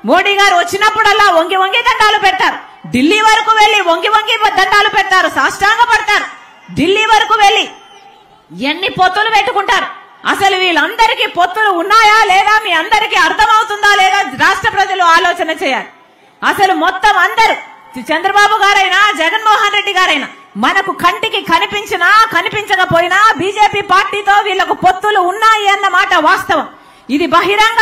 మోడీ గారు వచ్చినప్పుడల్లా వంగి వంగి దండాలు పెడతారు. ఢిల్లీ వరకు వెళ్లి వంగి వంగి దండాలు పెడతారు, సాష్టాంగ పడతారు. ఢిల్లీ వరకు వెళ్లి ఎన్ని పొత్తులు పెట్టుకుంటారు. అసలు వీళ్ళందరికీ పొత్తులు ఉన్నాయా లేదా మీ అందరికీ అర్థమవుతుందా లేదా రాష్ట్ర ప్రజలు ఆలోచన చేయాలి. అసలు మొత్తం అందరూ చంద్రబాబు గారైనా జగన్మోహన్ రెడ్డి గారైనా మనకు కంటికి కనిపించినా కనిపించకపోయినా బీజేపీ పార్టీతో వీళ్లకు పొత్తులు ఉన్నాయి అన్న మాట వాస్తవం. ఇది బహిరంగ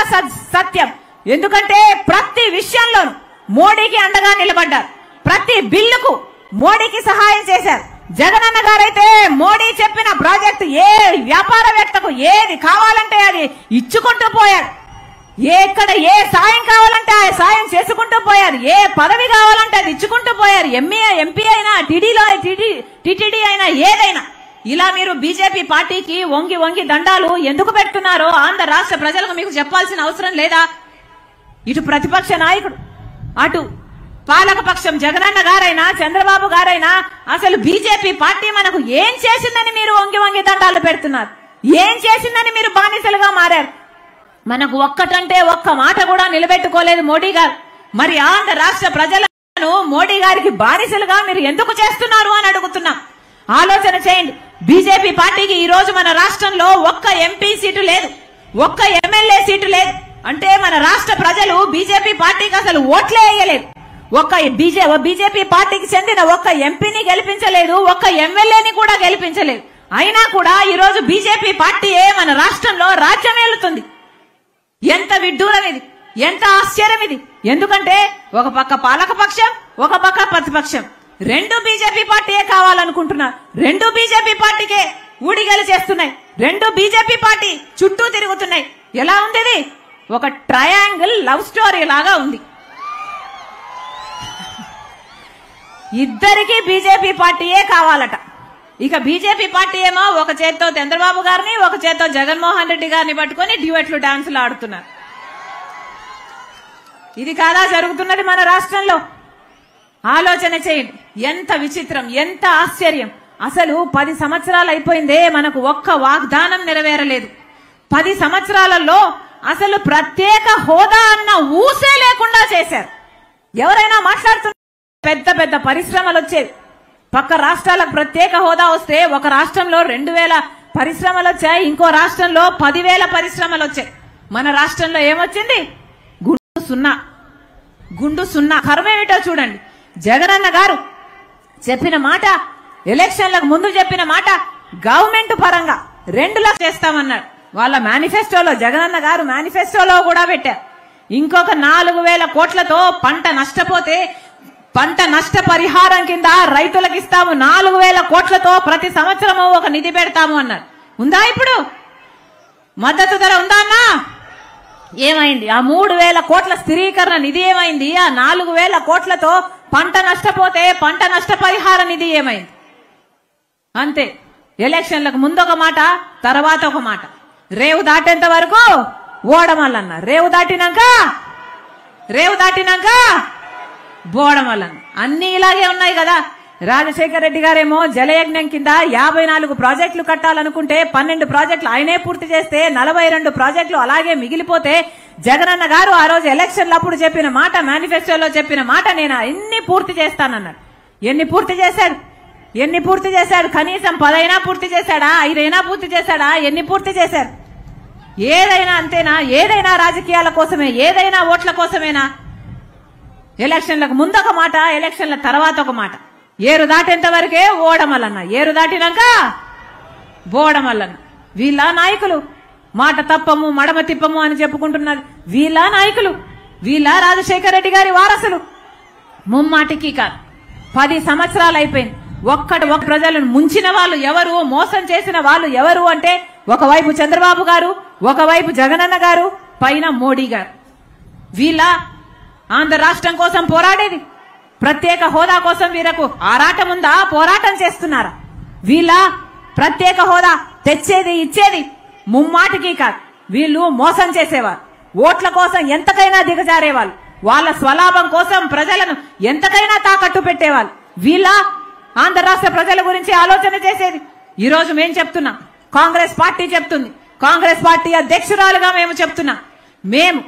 సత్యం. ఎందుకంటే ప్రతి విషయంలోనూ మోడీకి అండగా నిలబడ్డారు. ప్రతి బిల్లుకు మోడీకి సహాయం చేశారు. జగనన్న గారైతే మోడీ చెప్పిన ప్రాజెక్టు ఏ వ్యాపారవేత్తకు ఏది కావాలంటే అది ఇచ్చుకుంటూ పోయారు. ఎక్కడ ఏ సాయం కావాలంటే ఆ సాయం చేసుకుంటూ పోయారు. ఏ పదవి కావాలంటే అది ఇచ్చుకుంటూ పోయారు. ఎంపీ అయినా టీటీడీ అయినా ఏదైనా. ఇలా మీరు బీజేపీ పార్టీకి వంగి వంగి దండాలు ఎందుకు పెడుతున్నారో ఆంధ్ర రాష్ట్ర ప్రజలకు మీకు చెప్పాల్సిన అవసరం లేదా? ఇటు ప్రతిపక్ష నాయకుడు, అటు పాలకపక్షం జగనన్న గారైనా చంద్రబాబు గారైనా అసలు బీజేపీ పార్టీ మనకు ఏం చేసిందని మీరు వంగి వంగి దండాలు పెడుతున్నారు? ఏం చేసిందని మీరు బానిసలుగా మారారు? మనకు ఒక్కటంటే ఒక్క మాట కూడా నిలబెట్టుకోలేదు మోడీ గారు. మరి ఆంధ్ర రాష్ట్ర ప్రజలను మోడీ గారికి బానిసలుగా మీరు ఎందుకు చేస్తున్నారు అని అడుగుతున్నాం. ఆలోచన చేయండి. బీజేపీ పార్టీకి ఈ రోజు మన రాష్ట్రంలో ఒక్క ఎంపీ సీటు లేదు, ఒక్క ఎమ్మెల్యే సీటు లేదు. అంటే మన రాష్ట్ర ప్రజలు బీజేపీ పార్టీకి అసలు ఓట్లే వేయలేదు. ఒక్క బీజేపీ పార్టీకి చెందిన ఒక్క ఎంపీని గెలిపించలేదు, ఒక్క ఎమ్మెల్యేని కూడా గెలిపించలేదు. అయినా కూడా ఈ రోజు బీజేపీ పార్టీయే మన రాష్ట్రంలో రాజ్యం ఏలుతుంది. ఎంత విడ్డూరం ఇది, ఎంత ఆశ్చర్యం ఇది. ఎందుకంటే ఒక పక్క పాలకపక్షం, ఒక పక్క ప్రతిపక్షం, రెండు బీజేపీ పార్టీయే కావాలనుకుంటున్నారు. రెండు బీజేపీ పార్టీకే ఊడిగలు చేస్తున్నాయి. రెండు బీజేపీ పార్టీ చుట్టూ తిరుగుతున్నాయి. ఎలా ఉంది ఇది? ఒక ట్రయాంగిల్ లవ్ స్టోరీ లాగా ఉంది. ఇద్దరికి బీజేపీ పార్టీయే కావాలట. ఇక బీజేపీ పార్టీ ఏమో ఒక చేత్తో చంద్రబాబు గారిని, ఒక చేత్తో జగన్మోహన్ రెడ్డి గారిని పట్టుకుని డ్యూయెట్లు డాన్సులు ఆడుతున్నారు. ఇది కాదా జరుగుతున్నది మన రాష్ట్రంలో? ఆలోచన చేయండి. ఎంత విచిత్రం, ఎంత ఆశ్చర్యం. అసలు 10 సంవత్సరాలు అయిపోయిందే, మనకు ఒక్క వాగ్దానం నెరవేరలేదు. 10 సంవత్సరాలలో అసలు ప్రత్యేక హోదా అన్న ఊసే లేకుండా చేశారు. ఎవరైనా మాట్లాడుతున్నారు, పెద్ద పెద్ద పరిశ్రమలు వచ్చేవి. పక్క రాష్ట్రాలకు ప్రత్యేక హోదా వస్తే ఒక రాష్ట్రంలో 2000 పరిశ్రమలు వచ్చాయి, ఇంకో రాష్ట్రంలో 10,000 పరిశ్రమలు వచ్చాయి. మన రాష్ట్రంలో ఏమొచ్చింది? గుండు సున్నా. కర్మేమిటో చూడండి. జగనన్న గారు చెప్పిన మాట, ఎలక్షన్లకు ముందు చెప్పిన మాట, గవర్నమెంట్ పరంగా 2 లక్షలు చేస్తామన్నాడు. వాళ్ళ మేనిఫెస్టోలో, జగనన్న గారు మేనిఫెస్టోలో కూడా పెట్టారు. ఇంకొక 4,000 కోట్లతో పంట నష్టపోతే పంట నష్ట పరిహారం కింద రైతులకు ఇస్తాము. 4,000 కోట్లతో ప్రతి సంవత్సరము ఒక నిధి పెడతాము అన్నారు. ఉందా? ఇప్పుడు మద్దతు ధర ఉందా అన్నా? ఏమైంది? ఆ 3,000 కోట్ల స్థిరీకరణ నిధి ఏమైంది? ఆ 4,000 కోట్లతో పంట నష్టపోతే పంట నష్ట పరిహార నిధి ఏమైంది? అంతే. ఎలక్షన్లకు ముందు ఒక మాట, తర్వాత ఒక మాట. రేవు దాటేంత వరకు ఓడమల్లన్న, రేవు దాటినాక బోడమల్లన్న. అన్ని ఇలాగే ఉన్నాయి కదా. రాజశేఖర రెడ్డి గారేమో జలయజ్ఞం కింద 54 ప్రాజెక్టులు కట్టాలనుకుంటే 12 ప్రాజెక్టులు ఆయనే పూర్తి చేస్తే 42 ప్రాజెక్టులు అలాగే మిగిలిపోతే, జగనన్న గారు ఆ రోజు ఎలక్షన్లప్పుడు చెప్పిన మాట, మేనిఫెస్టోలో చెప్పిన మాట, నేను ఎన్ని పూర్తి చేస్తానన్నాడు. ఎన్ని పూర్తి చేశాడు? కనీసం 10 అయినా పూర్తి చేశాడా? 5 అయినా పూర్తి చేశాడా? ఎన్ని పూర్తి చేశారు? ఏదైనా అంతేనా? ఏదైనా రాజకీయాల కోసమే, ఏదైనా ఓట్ల కోసమేనా? ఎలక్షన్లకు ముందు ఒక మాట, ఎలక్షన్ల తర్వాత ఒక మాట. ఏరు దాటేంత వరకే ఓడమల్లన్న, ఏరు దాటినాక బోడమల్లన్న. వీళ్ళ నాయకులు మాట తప్పము, మడమ తిప్పము అని చెప్పుకుంటున్నారు. వీళ్ళ నాయకులు, వీళ్ళ రాజశేఖర రెడ్డి గారి వారసులు. ముమ్మాటికి కాదు. 10 సంవత్సరాలు అయిపోయింది. ఒక ప్రజలను ముంచిన వాళ్ళు ఎవరు, మోసం చేసిన వాళ్ళు ఎవరు అంటే, ఒకవైపు చంద్రబాబు గారు, ఒకవైపు జగనన్న గారు, పైన మోడీ గారు. వీళ్ళ ఆంధ్ర రాష్ట్రం కోసం పోరాడేది, ప్రత్యేక హోదా కోసం వీరకు ఆరాటం ఉందా? పోరాటం చేస్తున్నారా? వీళ్ళ ప్రత్యేక హోదా తెచ్చేది, ఇచ్చేది ముమ్మాటికి కాదు. వీళ్ళు మోసం చేసేవారు. ఓట్ల కోసం ఎంతకైనా దిగజారేవాళ్ళు. వాళ్ళ స్వలాభం కోసం ప్రజలను ఎంతకైనా తాకట్టు పెట్టేవాళ్ళు. వీళ్ళ ఆంధ్ర రాష్ట్ర ప్రజల గురించి ఆలోచన చేసేది. ఈ రోజు మేం చెప్తున్నాం, కాంగ్రెస్ పార్టీ చెప్తుంది, కాంగ్రెస్ పార్టీ అధ్యక్షురాలుగా మేము చెప్తున్నాం, మేము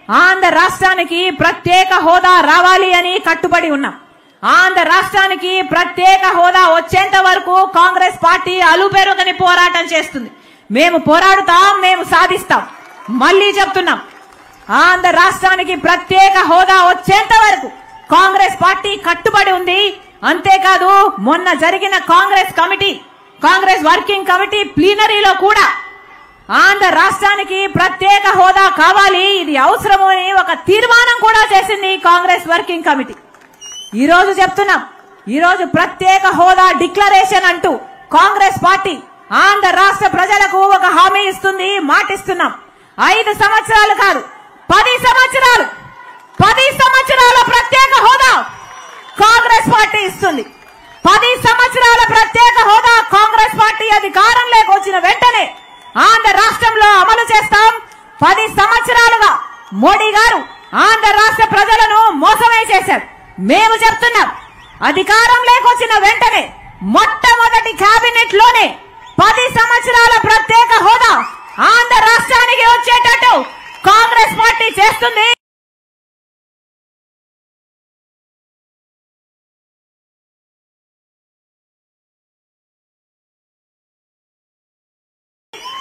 ఆంధ్ర రాష్ట్రానికి ప్రత్యేక హోదా రావాలి అని కట్టుబడి ఉన్నాం. ఆంధ్ర రాష్ట్రానికి ప్రత్యేక హోదా వచ్చేంత వరకు కాంగ్రెస్ పార్టీ అలుపెరుగని పోరాటం చేస్తుంది. మేము పోరాడుతాం, మేము సాధిస్తాం. మళ్ళీ చెప్తున్నాం, ఆంధ్ర రాష్ట్రానికి ప్రత్యేక హోదా వచ్చేంత వరకు కాంగ్రెస్ పార్టీ కట్టుబడి ఉంది. అంతేకాదు, మొన్న జరిగిన కాంగ్రెస్ వర్కింగ్ కమిటీ ప్లీనరీలో కూడా ఆంధ్ర రాష్ట్రానికి ప్రత్యేక హోదా కావాలి, ఇది అవసరము అని ఒక తీర్మానం కూడా చేసింది కాంగ్రెస్ వర్కింగ్ కమిటీ. ఈ రోజు చెప్తున్నాం, ఈ రోజు ప్రత్యేక హోదా డిక్లరేషన్ అంటూ కాంగ్రెస్ పార్టీ ఆంధ్ర రాష్ట్ర ప్రజలకు ఒక హామీ ఇస్తుంది, మాటిస్తున్నాం. 5 సంవత్సరాలు కాదు, 10 సంవత్సరాలు, 10 సంవత్సరాల ప్రత్యేక హోదా కాంగ్రెస్ పార్టీ ఇస్తుంది. 10 సంవత్సరాల ప్రత్యేక హోదా కాంగ్రెస్ పార్టీ అధికారంలోకి వచ్చిన వెంటనే ఆంధ్ర రాష్ట్రంలో అమలు చేస్తాం. 10 సంవత్సరాలుగా మోడీ గారు ఆంధ్ర రాష్ట్ర ప్రజలను మోసమే చేశారు. మేము చెప్తున్నాం, అధికారంలోకి వచ్చిన వెంటనే మొట్టమొదటి కేబినెట్ లోనే 10 సంవత్సరాల ప్రత్యేక హోదా ఆంధ్ర రాష్ట్రానికి వచ్చేటట్టు కాంగ్రెస్ పార్టీ చేస్తుంది.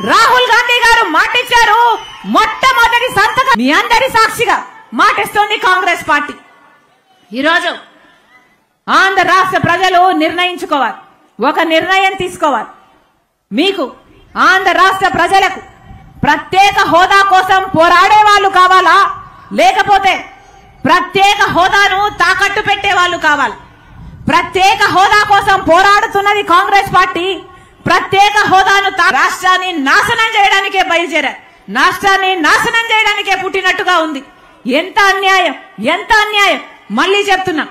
రాహుల్ గాంధీ గారు మాటిచ్చారు, మొట్టమొదటి సంతకం మీ అందరి సాక్షిగా మాటిస్తోంది కాంగ్రెస్ పార్టీ. ఈరోజు ఆంధ్ర రాష్ట్ర ప్రజలు నిర్ణయించుకోవాలి, ఒక నిర్ణయం తీసుకోవాలి. మీకు ఆంధ్ర రాష్ట్ర ప్రజలకు ప్రత్యేక హోదా కోసం పోరాడే వాళ్ళు కావాలా, లేకపోతే ప్రత్యేక హోదాను తాకట్టు పెట్టే వాళ్ళు కావాలి? ప్రత్యేక హోదా కోసం పోరాడుతున్నది కాంగ్రెస్ పార్టీ. ప్రత్యేక హోదాను రాష్ట్రాన్ని నాశనం చేయడానికే బయలుదేరారు, రాష్ట్రాన్ని నాశనం చేయడానికే పుట్టినట్టుగా ఉంది. ఎంత అన్యాయం, ఎంత అన్యాయం. మళ్ళీ చెప్తున్నా,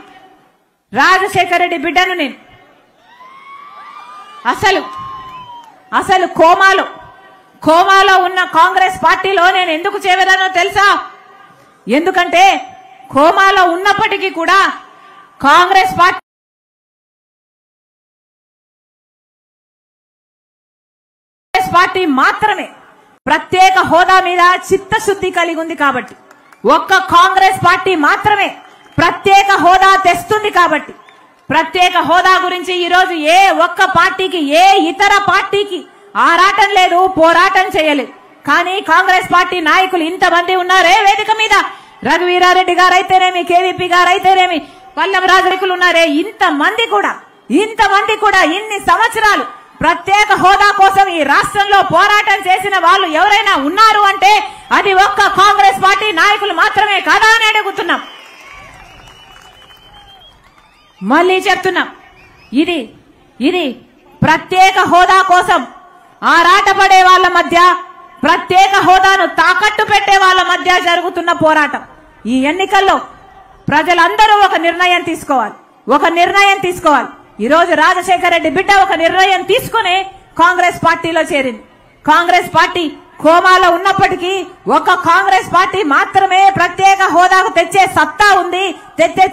రాజశేఖర రెడ్డి బిడ్డను నేను. అసలు కోమాలో ఉన్న కాంగ్రెస్ పార్టీలో నేను ఎందుకు చేరానో తెలుసా? ఎందుకంటే కోమాలో ఉన్నప్పటికీ కూడా కాంగ్రెస్ పార్టీ మాత్రమే ప్రత్యేక హోదా మీద చిత్తశుద్ధి కలిగి ఉంది కాబట్టి, ఒక్క కాంగ్రెస్ పార్టీ మాత్రమే ప్రత్యేక హోదా తెస్తుంది కాబట్టి, ప్రత్యేక హోదా గురించి ఈరోజు ఏ ఒక్క పార్టీకి, ఏ ఇతర పార్టీకి ఆరాటం లేదు, పోరాటం చేయలేదు. కానీ కాంగ్రెస్ పార్టీ నాయకులు ఇంతమంది ఉన్నారే వేదిక మీద, రఘువీరారెడ్డి గారైతేనేమి, కేవీపీ గారైతేనేమి, పల్లం రాజరికులు ఉన్నారే, ఇంతమంది కూడా ఇన్ని సంవత్సరాలు ప్రత్యేక హోదా కోసం ఈ రాష్ట్రంలో పోరాటం చేసిన వాళ్ళు ఎవరైనా ఉన్నారు అంటే అది ఒక్క కాంగ్రెస్ పార్టీ నాయకులు మాత్రమే కాదా అని అడుగుతున్నాం. మళ్ళీ చెప్తున్నాం, ఇది ప్రత్యేక హోదా కోసం ఆరాటపడే వాళ్ళ మధ్య, ప్రత్యేక హోదాను తాకట్టు పెట్టే వాళ్ళ మధ్య జరుగుతున్న పోరాటం. ఈ ఎన్నికల్లో ప్రజలందరూ ఒక నిర్ణయం తీసుకోవాలి. ఈ రోజు రాజశేఖర రెడ్డి బిడ్డ ఒక నిర్ణయం తీసుకుని కాంగ్రెస్ పార్టీలో చేరింది. కాంగ్రెస్ పార్టీ కోమాలో ఉన్నప్పటికీ ఒక కాంగ్రెస్ పార్టీ మాత్రమే ప్రత్యేక హోదాకు తెచ్చే సత్తా ఉంది, తెచ్చే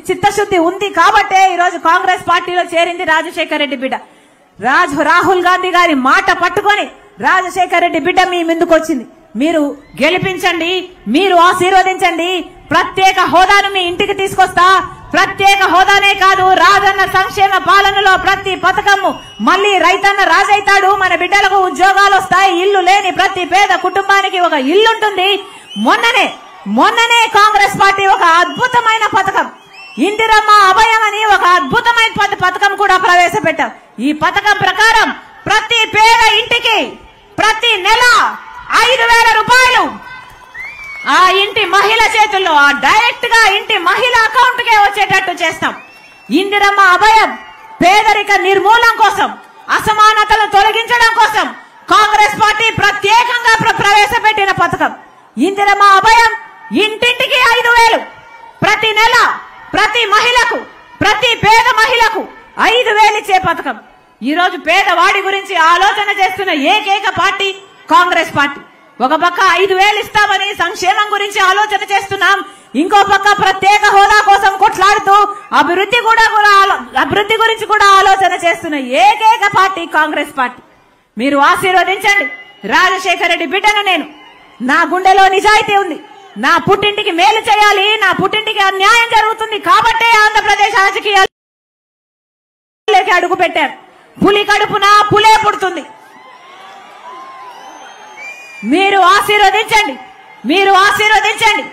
చిత్తశుద్ధి ఉంది కాబట్టే ఈ రోజు కాంగ్రెస్ పార్టీలో చేరింది రాజశేఖర రెడ్డి బిడ్డ. రాహుల్ గాంధీ గారి మాట పట్టుకొని రాజశేఖర రెడ్డి బిడ్డ మీ ముందుకు వచ్చింది. మీరు గెలిపించండి, మీరు ఆశీర్వదించండి, ప్రత్యేక హోదాను మీ ఇంటికి తీసుకొస్తా. ప్రత్యేక హోదానే కాదు, రాజన్న సంక్షేమ పాలనలో ప్రతి పథకము మళ్ళీ రైతన్న రాజైతాడు, మన బిడ్డలకు ఉద్యోగాలు వస్తాయి, ఇల్లు లేని ప్రతి పేద కుటుంబానికి ఒక ఇల్లు ఉంటుంది. మొన్ననే కాంగ్రెస్ పార్టీ ఒక అద్భుతమైన పథకం, ఇందిరమ్మ అభయం అని ఒక అద్భుతమైన పథకం కూడా ప్రవేశపెట్టాం. ఈ పథకం ప్రకారం ప్రతి పేద ఇంటికి ప్రతి నెల 5,000 రూపాయలు ఆ ఇంటి మహిళ చేతుల్లో, డైరెక్ట్ గా ఇంటి మహిళ అకౌంట్ కే వచ్చేటట్టు చేస్తాం. ఇందిరమ్మ అభయం పేదరిక నిర్మూలన కోసం, అసమానతలు తొలగించడం కోసం కాంగ్రెస్ పార్టీ ప్రత్యేకంగా ప్రవేశపెట్టిన పథకం. ఇందిరమ్మ అభయం ఇంటింటికి 5,000 ప్రతి నెల, ప్రతి మహిళకు, ప్రతి పేద మహిళకు 5,000 ఇచ్చే పథకం. ఈ రోజు పేదవాడి గురించి ఆలోచన చేస్తున్న ఏకైక పార్టీ కాంగ్రెస్ పార్టీ. ఒక పక్క 5,000 ఇస్తామని సంక్షేమం గురించి ఆలోచన చేస్తున్నాం, ఇంకో పక్క ప్రత్యేక హోదా కోసం కొట్లాడుతూ అభివృద్ధి గురించి కూడా ఆలోచన చేస్తున్న ఏకైక పార్టీ కాంగ్రెస్ పార్టీ. మీరు ఆశీర్వదించండి రాజశేఖర రెడ్డి బిడ్డను. నేను, నా గుండెలో నిజాయితీ ఉంది, నా పుట్టింటికి మేలు చేయాలి, నా పుట్టింటికి అన్యాయం జరుగుతుంది కాబట్టే ఆంధ్రప్రదేశ్ రాజకీయాల్లోకి అడుగు పెట్టారు. పులి కడుపున పులే పుడుతుంది. మీరు ఆశీర్వదించండి, మీరు ఆశీర్వదించండి.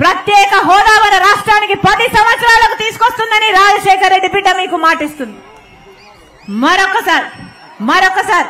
ప్రత్యేక హోదా మన రాష్ట్రానికి 10 సంవత్సరాలకు తీసుకొస్తుందని రాజశేఖర రెడ్డి బిడ్డ మీకు మాటిస్తుంది. మరొకసారి